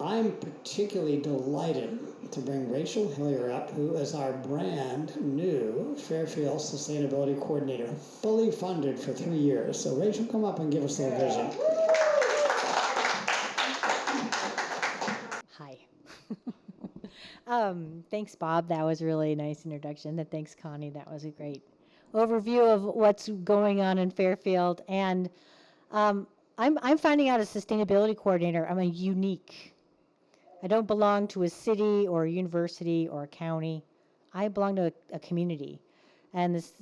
I'm particularly delighted to bring Rachel Hillier up, who is our brand new Fairfield Sustainability Coordinator, fully funded for 3 years. So Rachel, come up and give us a vision. Hi. Thanks, Bob. That was really a nice introduction. And thanks, Connie. That was a great overview of what's going on in Fairfield. And I'm finding out as sustainability coordinator, I'm a unique. I don't belong to a city or a university or a county. I belong to a community. And this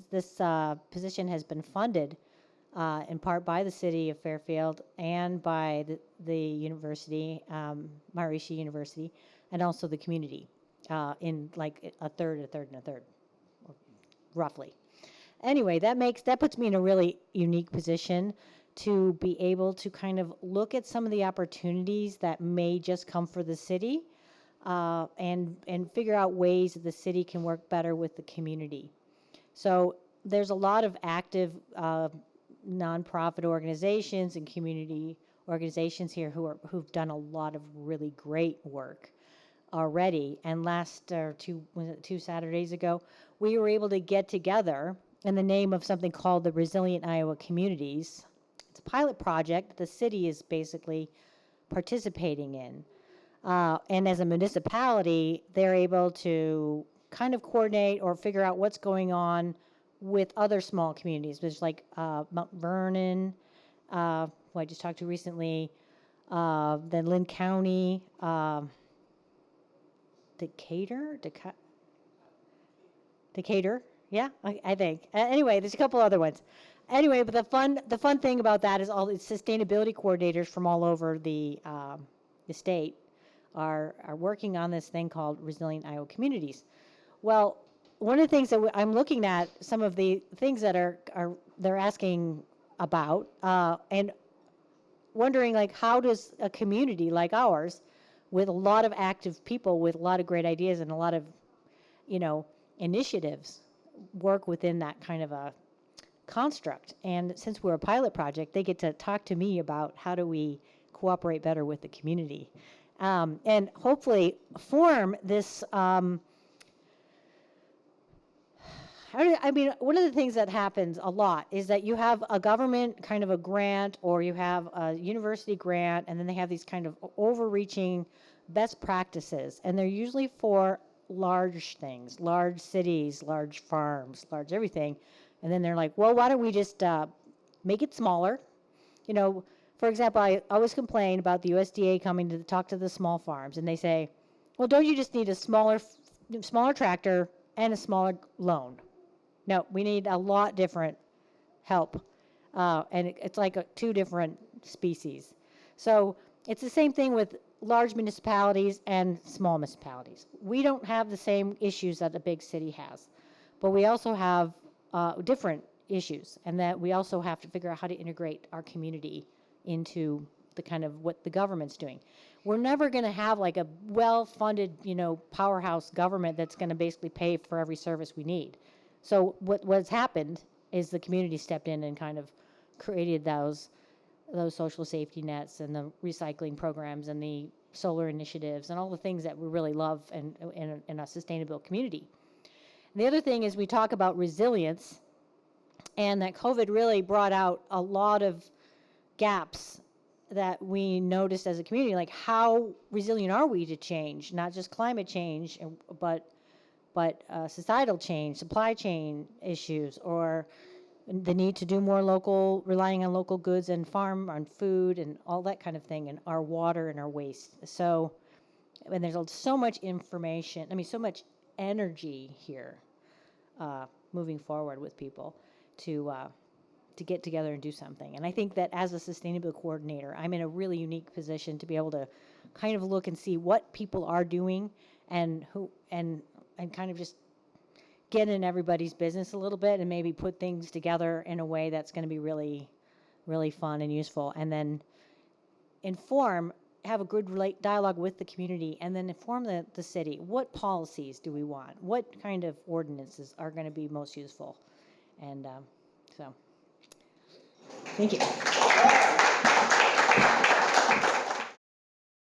position has been funded in part by the city of Fairfield and by the university, Maharishi University, and also the community in like a third, and a third, roughly. Anyway, that puts me in a really unique position to be able to kind of look at some of the opportunities that may just come for the city and figure out ways that the city can work better with the community. So there's a lot of active nonprofit organizations and community organizations here who've done a lot of really great work already. And last two Saturdays ago, we were able to get together in the name of something called the Resilient Iowa Communities. It's a pilot project that the city is basically participating in. And as a municipality, they're able to kind of coordinate or figure out what's going on with other small communities. There's like Mount Vernon, who I just talked to recently, then Lynn County, Decatur, yeah, I think. Anyway, there's a couple other ones. Anyway, but the fun thing about that is all the sustainability coordinators from all over the state are working on this thing called Resilient Iowa Communities. Well, one of the things that I'm looking at, some of the things that they're asking about, and wondering like, how does a community like ours, with a lot of active people, with a lot of great ideas and a lot of, initiatives, work within that kind of a construct? And since we're a pilot project, they get to talk to me about how do we cooperate better with the community, and hopefully form this. One of the things that happens a lot is that you have a government kind of a grant, or you have a university grant, and then they have these kind of overreaching best practices, and they're usually for large things, large cities, large farms, large everything. And then they're like, well, why don't we just make it smaller? For example, I always complain about the USDA coming to talk to the small farms, and they say, well, don't you just need a smaller tractor and a smaller loan? No, we need a lot different help. And it's like two different species. So it's the same thing with large municipalities and small municipalities. We don't have the same issues that a big city has, but we also have different issues, and that we also have to figure out how to integrate our community into the kind of what the government's doing. We're never going to have like a well-funded, powerhouse government that's going to basically pay for every service we need. So what's happened is the community stepped in and kind of created those social safety nets and the recycling programs and the solar initiatives and all the things that we really love in a sustainable community. And the other thing is we talk about resilience, and that COVID really brought out a lot of gaps that we noticed as a community, like how resilient are we to change, not just climate change, but societal change, supply chain issues, or the need to do more local, relying on local goods and farm, on food and all that kind of thing, and our water and our waste. So, and there's so much information, so much energy here moving forward with people to get together and do something. And I think that as a sustainability coordinator, I'm in a really unique position to be able to kind of look and see what people are doing and who and kind of just get in everybody's business a little bit and maybe put things together in a way that's going to be really, really fun and useful. And then have a good dialogue with the community, and then inform the city. What policies do we want? What kind of ordinances are going to be most useful? And so, thank you.